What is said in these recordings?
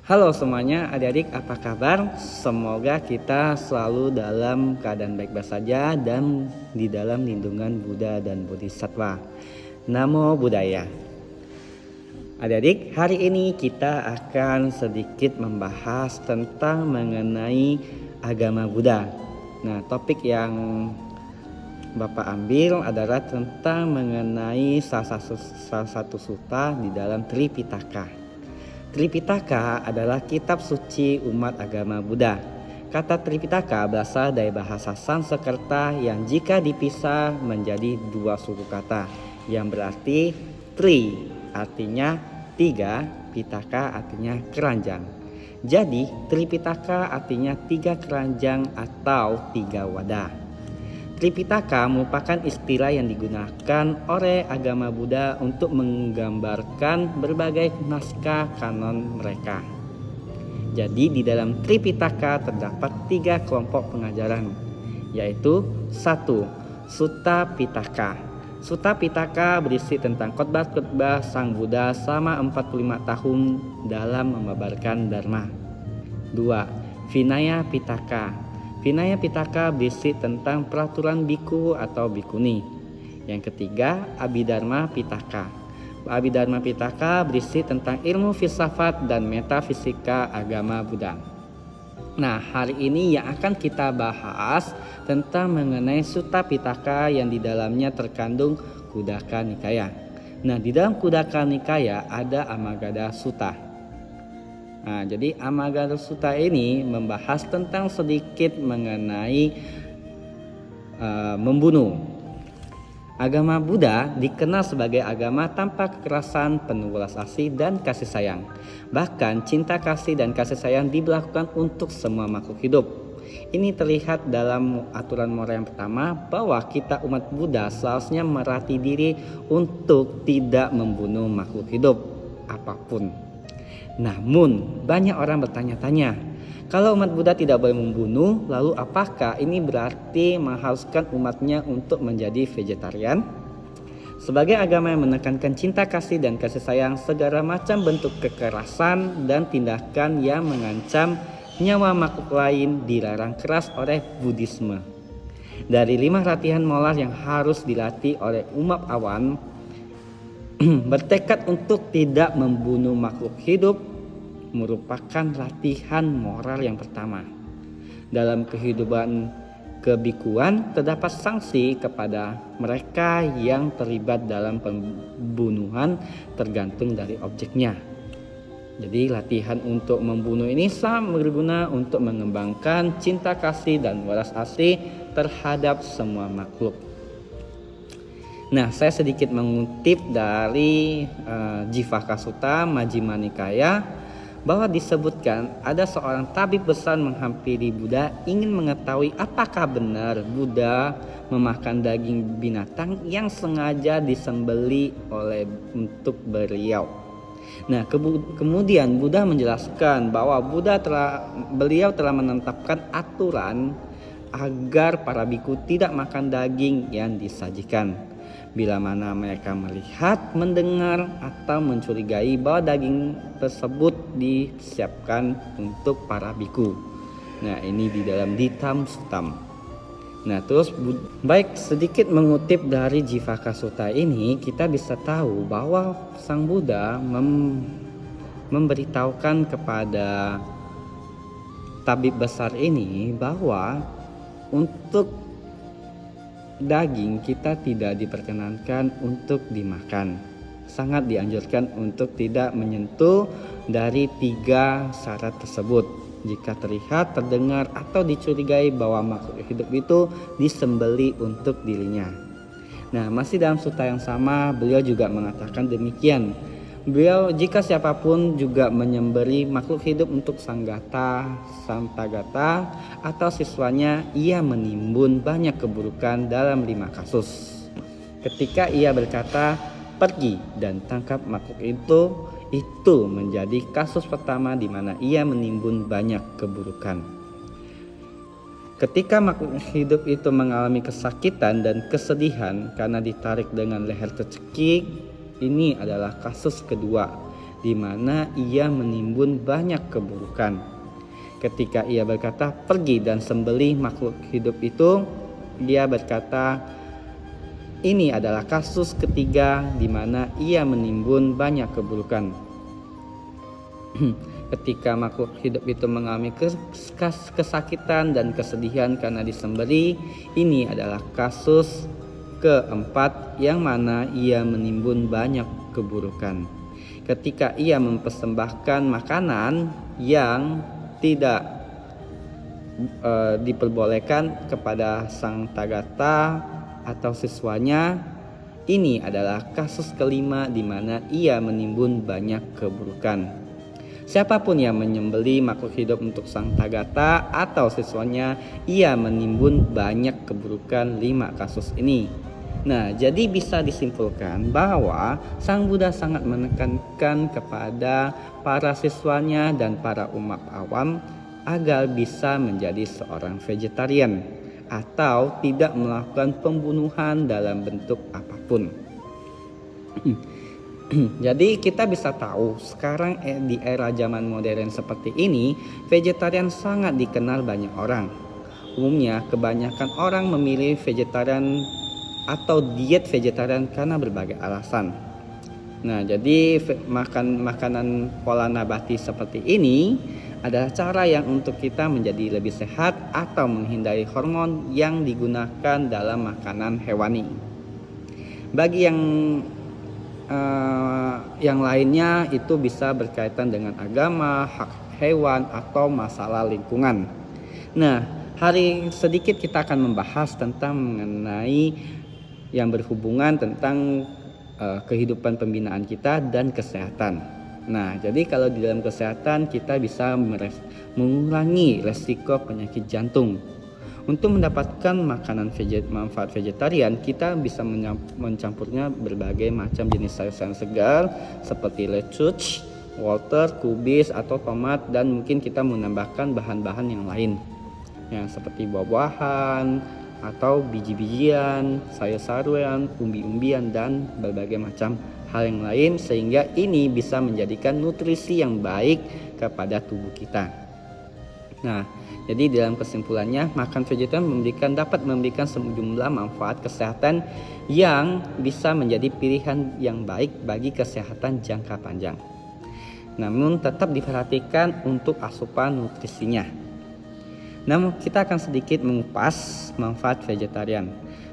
Halo semuanya, adik-adik apa kabar? Semoga kita selalu dalam keadaan baik-baik saja dan di dalam lindungan Buddha dan Bodhisattva. Namo Buddhaya. Adik-adik, hari ini kita akan sedikit membahas tentang mengenai agama Buddha. Nah, topik yang Bapak ambil adalah tentang mengenai salah satu sutta di dalam Tripitaka. Tripitaka adalah kitab suci umat agama Buddha. Kata Tripitaka berasal dari bahasa Sanskerta yang jika dipisah menjadi dua suku kata yang berarti tri artinya tiga, pitaka artinya keranjang. Jadi Tripitaka artinya tiga keranjang atau tiga wadah. Tripitaka merupakan istilah yang digunakan oleh agama Buddha untuk menggambarkan berbagai naskah kanon mereka. Jadi di dalam Tripitaka terdapat tiga kelompok pengajaran, yaitu 1. Sutta Pitaka. Sutta Pitaka berisi tentang khotbah-khotbah Sang Buddha selama 45 tahun dalam membabarkan Dharma. 2. Vinaya Pitaka. Vinaya Pitaka berisi tentang peraturan biku atau bikuni. Yang ketiga, Abhidharma Pitaka. Abhidharma Pitaka berisi tentang ilmu filsafat dan metafisika agama Buddha. Nah, hari ini yang akan kita bahas tentang mengenai Sutta Pitaka yang di dalamnya terkandung Khuddaka Nikaya. Nah, di dalam Khuddaka Nikaya ada Amagada Sutta. Nah, jadi Amagada Sutta ini membahas tentang sedikit mengenai membunuh. Agama Buddha dikenal sebagai agama tanpa kekerasan, penuh welas asih dan kasih sayang. Bahkan cinta kasih dan kasih sayang diberlakukan untuk semua makhluk hidup. Ini terlihat dalam aturan moral yang pertama bahwa kita umat Buddha seharusnya melatih diri untuk tidak membunuh makhluk hidup apapun. Namun banyak orang bertanya-tanya, kalau umat Buddha tidak boleh membunuh, lalu apakah ini berarti mengharuskan umatnya untuk menjadi vegetarian? Sebagai agama yang menekankan cinta kasih dan kasih sayang, segala macam bentuk kekerasan dan tindakan yang mengancam nyawa makhluk lain dilarang keras oleh Buddhisme. Dari 5 latihan moral yang harus dilatih oleh umat awam, bertekad untuk tidak membunuh makhluk hidup merupakan latihan moral yang pertama. Dalam kehidupan kebikuan terdapat sanksi kepada mereka yang terlibat dalam pembunuhan tergantung dari objeknya. Jadi latihan untuk membunuh ini sangat berguna untuk mengembangkan cinta kasih dan welas asih terhadap semua makhluk. Nah, saya sedikit mengutip dari Jivaka Sutta Majjhima Nikaya bahwa disebutkan ada seorang tabib besar menghampiri Buddha ingin mengetahui apakah benar Buddha memakan daging binatang yang sengaja disembeli untuk beliau. Nah, kemudian Buddha menjelaskan bahwa beliau telah menetapkan aturan agar para biku tidak makan daging yang disajikan. Bila mana mereka melihat, mendengar, atau mencurigai bahwa daging tersebut disiapkan untuk para biku. Nah, ini di dalam Ditam Suttam. Nah, terus baik sedikit mengutip dari Jivaka Sutta ini, kita bisa tahu bahwa Sang Buddha memberitahukan kepada tabib besar ini bahwa untuk daging kita tidak diperkenankan untuk dimakan. Sangat dianjurkan untuk tidak menyentuh dari 3 syarat tersebut. Jika terlihat, terdengar, atau dicurigai bahwa makhluk hidup itu disembeli untuk dirinya. Nah, masih dalam sutta yang sama, beliau juga mengatakan demikian. Jika siapapun juga menyembeli makhluk hidup untuk sanggata, santagata, atau siswanya, ia menimbun banyak keburukan dalam 5 kasus. Ketika ia berkata, pergi dan tangkap makhluk itu menjadi kasus pertama di mana ia menimbun banyak keburukan. Ketika makhluk hidup itu mengalami kesakitan dan kesedihan karena ditarik dengan leher tercekik, ini adalah kasus kedua di mana ia menimbun banyak keburukan. Ketika ia berkata, "Pergi dan sembelih makhluk hidup itu," dia berkata, ini adalah kasus ketiga di mana ia menimbun banyak keburukan. Ketika makhluk hidup itu mengalami kesakitan dan kesedihan karena disembelih, ini adalah kasus keempat yang mana ia menimbun banyak keburukan. Ketika ia mempersembahkan makanan yang tidak diperbolehkan kepada sang Tathagata atau siswanya, ini adalah kasus kelima di mana ia menimbun banyak keburukan. Siapapun yang menyembelih makhluk hidup untuk sang Tathagata atau siswanya, ia menimbun banyak keburukan 5 kasus ini. Nah, jadi bisa disimpulkan bahwa Sang Buddha sangat menekankan kepada para siswanya dan para umat awam agar bisa menjadi seorang vegetarian atau tidak melakukan pembunuhan dalam bentuk apapun. Jadi kita bisa tahu sekarang di era zaman modern seperti ini, vegetarian sangat dikenal banyak orang. Umumnya kebanyakan orang memilih vegetarian atau diet vegetarian karena berbagai alasan. Nah, jadi makanan pola nabati seperti ini adalah cara yang untuk kita menjadi lebih sehat atau menghindari hormon yang digunakan dalam makanan hewani. Bagi yang lainnya itu bisa berkaitan dengan agama, hak hewan, atau masalah lingkungan. Nah, hari sedikit kita akan membahas tentang mengenai yang berhubungan tentang kehidupan pembinaan kita dan kesehatan. Nah, jadi kalau di dalam kesehatan kita bisa mengurangi resiko penyakit jantung. Untuk mendapatkan makanan manfaat vegetarian, kita bisa mencampurnya berbagai macam jenis sayur-sayuran segar seperti lechuch, wortel, kubis, atau tomat, dan mungkin kita menambahkan bahan-bahan yang lain yang seperti buah-buahan atau biji-bijian, sayur-sayuran, umbi-umbian, dan berbagai macam hal yang lain, sehingga ini bisa menjadikan nutrisi yang baik kepada tubuh kita. Nah, jadi dalam kesimpulannya, makan vegetarian dapat memberikan sejumlah manfaat kesehatan yang bisa menjadi pilihan yang baik bagi kesehatan jangka panjang. Namun tetap diperhatikan untuk asupan nutrisinya. Namun kita akan sedikit mengupas manfaat vegetarian.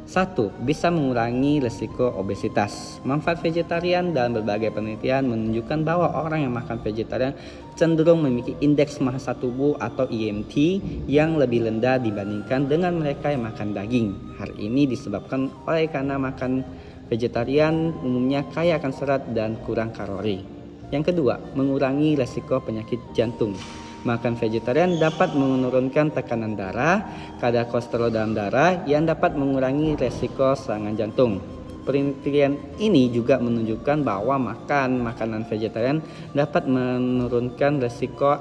1. Bisa mengurangi risiko obesitas. Manfaat vegetarian dalam berbagai penelitian menunjukkan bahwa orang yang makan vegetarian cenderung memiliki indeks massa tubuh atau IMT yang lebih rendah dibandingkan dengan mereka yang makan daging. Hal ini disebabkan oleh karena makan vegetarian umumnya kaya akan serat dan kurang kalori. Yang kedua, mengurangi risiko penyakit jantung. Makan vegetarian dapat menurunkan tekanan darah, kadar kolesterol dalam darah yang dapat mengurangi resiko serangan jantung. Penelitian ini juga menunjukkan bahwa makan makanan vegetarian dapat menurunkan resiko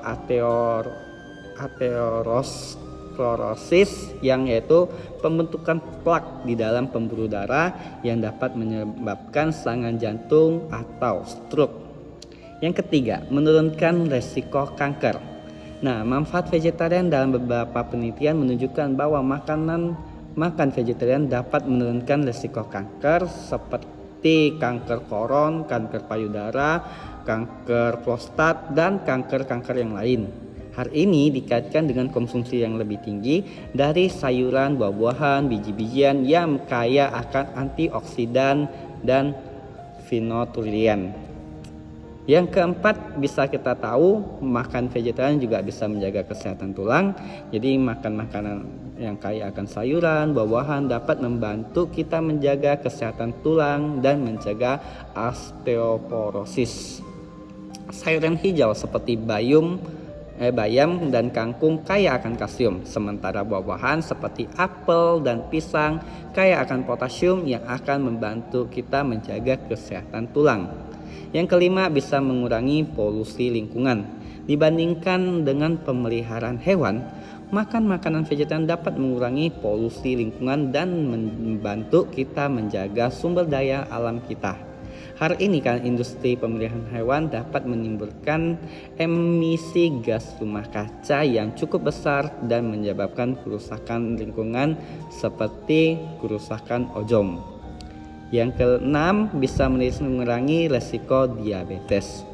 aterosklerosis, yang yaitu pembentukan plak di dalam pembuluh darah yang dapat menyebabkan serangan jantung atau stroke. Yang ketiga, menurunkan resiko kanker. Nah, manfaat vegetarian dalam beberapa penelitian menunjukkan bahwa makan vegetarian dapat menurunkan risiko kanker seperti kanker koron, kanker payudara, kanker prostat, dan kanker-kanker yang lain. Hal ini dikaitkan dengan konsumsi yang lebih tinggi dari sayuran, buah-buahan, biji-bijian yang kaya akan antioksidan dan fitonutrien. Yang keempat, bisa kita tahu makan vegetarian juga bisa menjaga kesehatan tulang. Jadi makan makanan yang kaya akan sayuran, buah-buahan dapat membantu kita menjaga kesehatan tulang dan mencegah osteoporosis. Sayuran hijau seperti bayam dan kangkung kaya akan kalsium, sementara buah-buahan seperti apel dan pisang kaya akan potasium yang akan membantu kita menjaga kesehatan tulang. Yang kelima, bisa mengurangi polusi lingkungan. Dibandingkan dengan pemeliharaan hewan, makan makanan vegetarian dapat mengurangi polusi lingkungan dan membantu kita menjaga sumber daya alam kita. Hal ini kan industri pemeliharaan hewan dapat menimbulkan emisi gas rumah kaca yang cukup besar dan menyebabkan kerusakan lingkungan seperti kerusakan ozon. Yang keenam, bisa mengurangi resiko diabetes.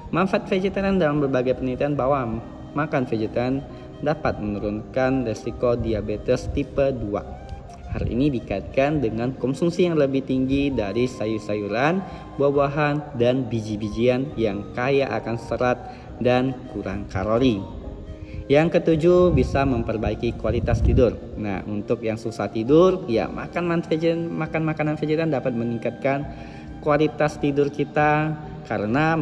Manfaat vegetarian dalam berbagai penelitian bahwa makan vegetarian dapat menurunkan resiko diabetes tipe 2. Hal ini dikaitkan dengan konsumsi yang lebih tinggi dari sayur-sayuran, buah-buahan, dan biji-bijian yang kaya akan serat dan kurang kalori. Yang ketujuh, bisa memperbaiki kualitas tidur. Nah, untuk yang susah tidur, ya makan makanan vegetarian dapat meningkatkan kualitas tidur kita karena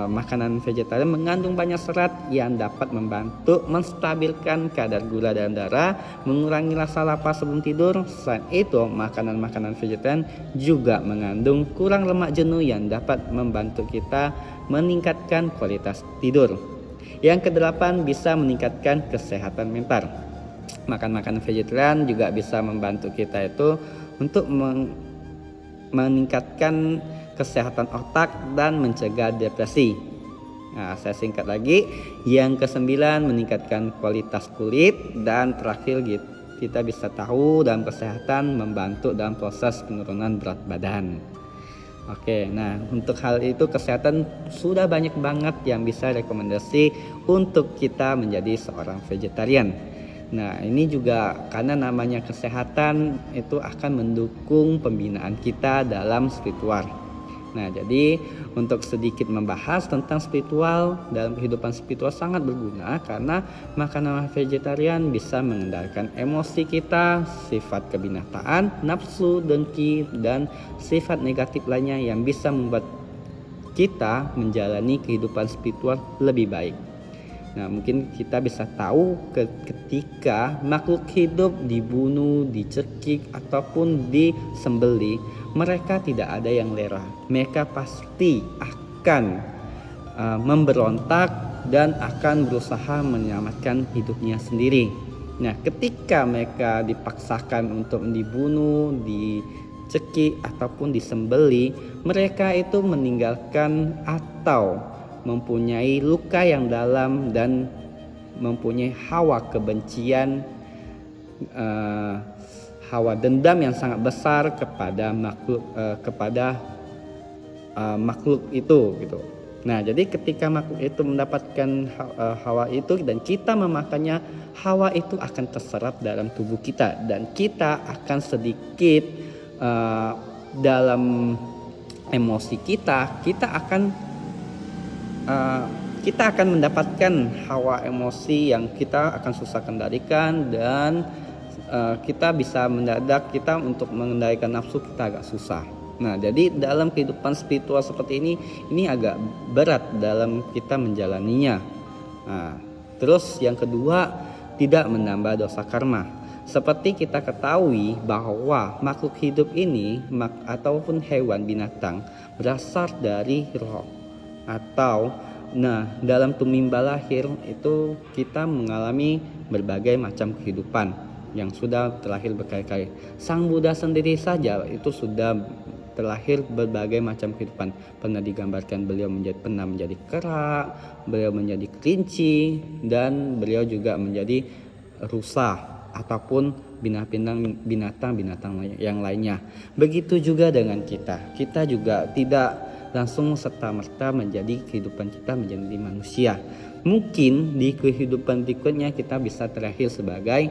makanan vegetarian mengandung banyak serat yang dapat membantu menstabilkan kadar gula dalam darah, mengurangi rasa lapar sebelum tidur. Selain itu, makanan vegetarian juga mengandung kurang lemak jenuh yang dapat membantu kita meningkatkan kualitas tidur. Yang kedelapan, bisa meningkatkan kesehatan mental. Makan makanan vegetarian juga bisa membantu kita itu untuk meningkatkan kesehatan otak dan mencegah depresi. Nah, saya singkat lagi. Yang kesembilan, meningkatkan kualitas kulit. Dan terakhir, kita bisa tahu dalam kesehatan membantu dalam proses penurunan berat badan. Oke, nah untuk hal itu kesehatan sudah banyak banget yang bisa rekomendasi untuk kita menjadi seorang vegetarian. Nah, ini juga karena namanya kesehatan itu akan mendukung pembinaan kita dalam spiritual. Nah, jadi untuk sedikit membahas tentang spiritual, dalam kehidupan spiritual sangat berguna karena makanan vegetarian bisa mengendalikan emosi kita, sifat kebinataan, nafsu, dengki, dan sifat negatif lainnya yang bisa membuat kita menjalani kehidupan spiritual lebih baik. Nah, mungkin kita bisa tahu ketika makhluk hidup dibunuh, dicekik, ataupun disembelih, mereka tidak ada yang lera. Mereka pasti akan memberontak dan akan berusaha menyelamatkan hidupnya sendiri. Nah, ketika mereka dipaksakan untuk dibunuh, dicekik, ataupun disembelih, mereka itu meninggalkan atau mempunyai luka yang dalam dan mempunyai hawa kebencian, hawa dendam yang sangat besar kepada makhluk itu gitu. Nah, jadi ketika makhluk itu mendapatkan hawa itu dan kita memakannya, hawa itu akan terserap dalam tubuh kita dan kita akan sedikit dalam emosi kita akan mendapatkan hawa emosi yang kita akan susah kendalikan dan kita bisa mendadak kita untuk mengendalikan nafsu kita agak susah. Nah, jadi dalam kehidupan spiritual seperti ini agak berat dalam kita menjalaninya. Nah, terus yang kedua, tidak menambah dosa karma. Seperti kita ketahui bahwa makhluk hidup ini ataupun hewan binatang berasal dari roh. Atau dalam tumimba lahir itu kita mengalami berbagai macam kehidupan yang sudah terlahir berkali-kali. Sang Buddha sendiri saja itu sudah terlahir berbagai macam kehidupan. Pernah digambarkan beliau pernah menjadi kera, beliau menjadi kelinci, dan beliau juga menjadi rusa ataupun binatang-binatang yang lainnya. Begitu juga dengan kita juga tidak langsung serta-merta menjadi kehidupan kita menjadi manusia. Mungkin di kehidupan berikutnya kita bisa terlahir sebagai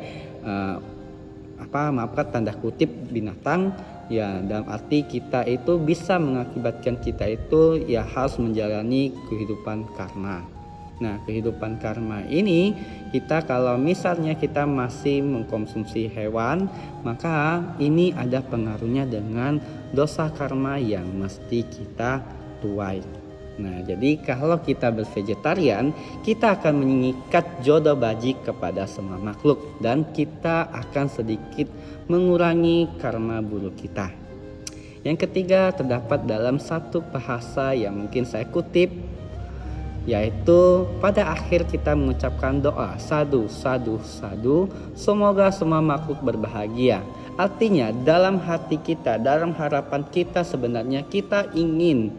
tanda kutip binatang, ya dalam arti kita itu bisa mengakibatkan kita itu ya harus menjalani kehidupan karma. Nah, kehidupan karma ini kita kalau misalnya kita masih mengkonsumsi hewan, maka ini ada pengaruhnya dengan dosa karma yang mesti kita tuai. Nah, jadi kalau kita bervegetarian, kita akan mengikat jodoh bajik kepada semua makhluk dan kita akan sedikit mengurangi karma buruk kita. Yang ketiga, terdapat dalam satu bahasa yang mungkin saya kutip, yaitu pada akhir kita mengucapkan doa sadu sadu sadu, semoga semua makhluk berbahagia. Artinya dalam hati kita, dalam harapan kita sebenarnya kita ingin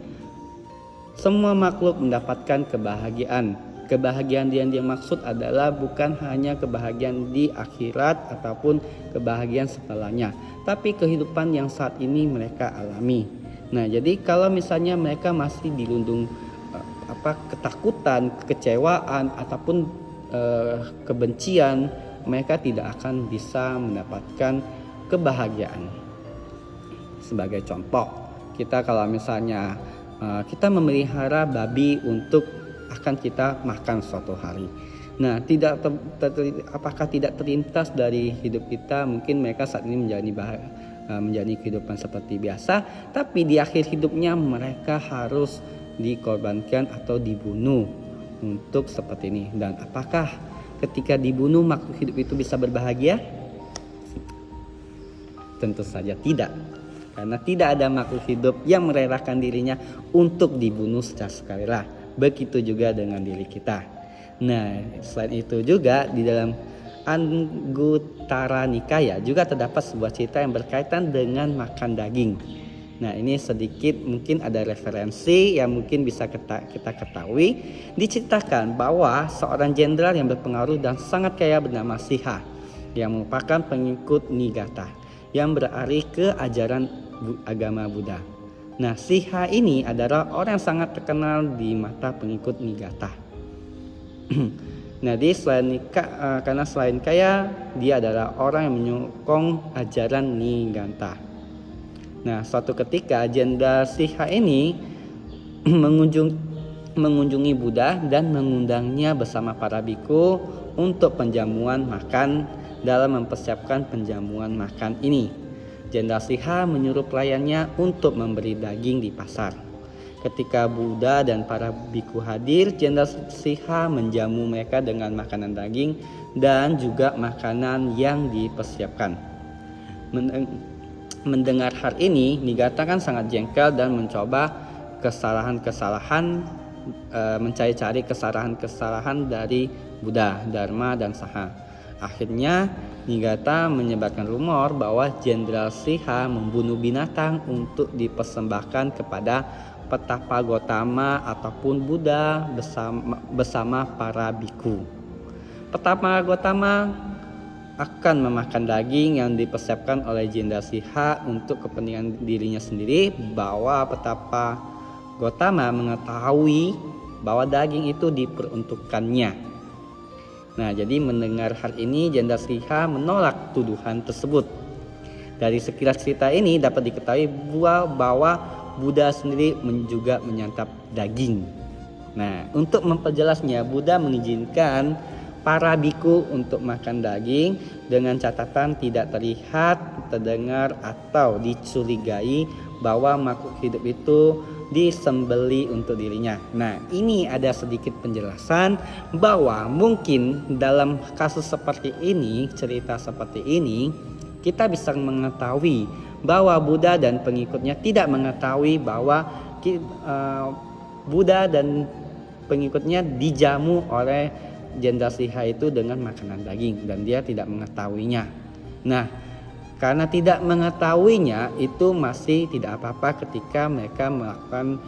semua makhluk mendapatkan kebahagiaan. Kebahagiaan yang dia maksud adalah bukan hanya kebahagiaan di akhirat ataupun kebahagiaan setelahnya, tapi kehidupan yang saat ini mereka alami. Nah, jadi kalau misalnya mereka masih dilundung ketakutan, kekecewaan ataupun kebencian, mereka tidak akan bisa mendapatkan kebahagiaan. Sebagai contoh, kita kalau misalnya kita memelihara babi untuk akan kita makan suatu hari. Nah, apakah tidak terlintas dari hidup kita, mungkin mereka saat ini menjalani kehidupan seperti biasa, tapi di akhir hidupnya mereka harus dikorbankan atau dibunuh untuk seperti ini. Dan apakah ketika dibunuh makhluk hidup itu bisa berbahagia? Tentu saja tidak. Karena tidak ada makhluk hidup yang merelakan dirinya untuk dibunuh secara sukarela. Begitu juga dengan diri kita. Nah, selain itu juga di dalam Anguttara Nikaya juga terdapat sebuah cerita yang berkaitan dengan makan daging. Nah, ini sedikit mungkin ada referensi yang mungkin bisa kita ketahui. Diceritakan bahwa seorang jenderal yang berpengaruh dan sangat kaya bernama Siha yang merupakan pengikut Niigata yang beralih ke ajaran agama Buddha. Nah, Siha ini adalah orang yang sangat terkenal di mata pengikut Niigata. Nah, karena selain kaya, dia adalah orang yang menyokong ajaran Niigata. Nah, suatu ketika Jenderal Siha ini mengunjungi Buddha dan mengundangnya bersama para biku untuk penjamuan makan. Dalam mempersiapkan penjamuan makan ini, Jenderal Siha menyuruh pelayannya untuk memberi daging di pasar. Ketika Buddha dan para biku hadir, Jenderal Siha menjamu mereka dengan makanan daging dan juga makanan yang dipersiapkan. Mendengar hal ini, Niigata kan sangat jengkel dan mencoba mencari-cari kesalahan-kesalahan dari Buddha, Dharma, dan Sangha. Akhirnya Niigata menyebarkan rumor bahwa Jenderal Siha membunuh binatang untuk dipersembahkan kepada Petapa Gotama ataupun Buddha bersama para biku. Petapa Gotama akan memakan daging yang dipersiapkan oleh Jenderal Siha untuk kepentingan dirinya sendiri, bahwa Petapa Gotama mengetahui bahwa daging itu diperuntukkannya. Nah, jadi mendengar hal ini, Jenderal Siha menolak tuduhan tersebut. Dari sekilas cerita ini dapat diketahui bahwa Buddha sendiri juga menyantap daging. Nah, untuk memperjelasnya, Buddha mengizinkan para biku untuk makan daging dengan catatan tidak terlihat, terdengar, atau dicurigai bahwa makhluk hidup itu disembeli untuk dirinya. Nah, ini ada sedikit penjelasan bahwa mungkin dalam kasus seperti ini, cerita seperti ini, kita bisa mengetahui bahwa Buddha dan pengikutnya tidak mengetahui bahwa Buddha dan pengikutnya dijamu oleh Jenderal Siha itu dengan makanan daging, dan dia tidak mengetahuinya. Nah, karena tidak mengetahuinya, itu masih tidak apa-apa ketika mereka melakukan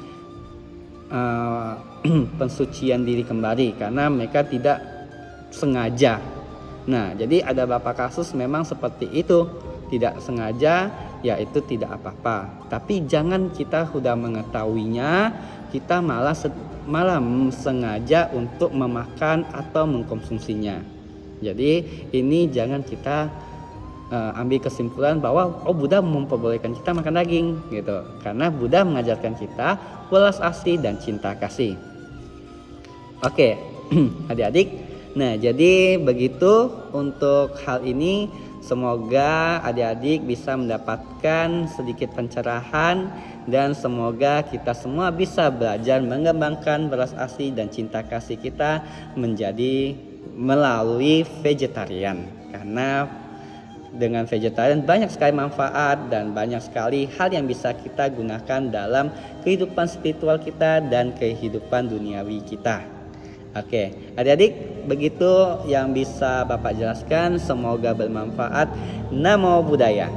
pensucian diri kembali, karena mereka tidak sengaja. Nah, jadi ada beberapa kasus memang seperti itu, tidak sengaja, ya itu tidak apa-apa. Tapi jangan kita sudah mengetahuinya, kita malah sengaja untuk memakan atau mengkonsumsinya. Jadi ini jangan kita ambil kesimpulan bahwa Buddha memperbolehkan kita makan daging gitu, karena Buddha mengajarkan kita welas asih dan cinta kasih. Oke, adik-adik, nah jadi begitu untuk hal ini. Semoga adik-adik bisa mendapatkan sedikit pencerahan, dan semoga kita semua bisa belajar mengembangkan welas asih dan cinta kasih kita menjadi melalui vegetarian, karena dengan vegetarian banyak sekali manfaat dan banyak sekali hal yang bisa kita gunakan dalam kehidupan spiritual kita dan kehidupan duniawi kita. Oke, adik-adik, begitu yang bisa Bapak jelaskan. Semoga bermanfaat. Namo Buddhaya.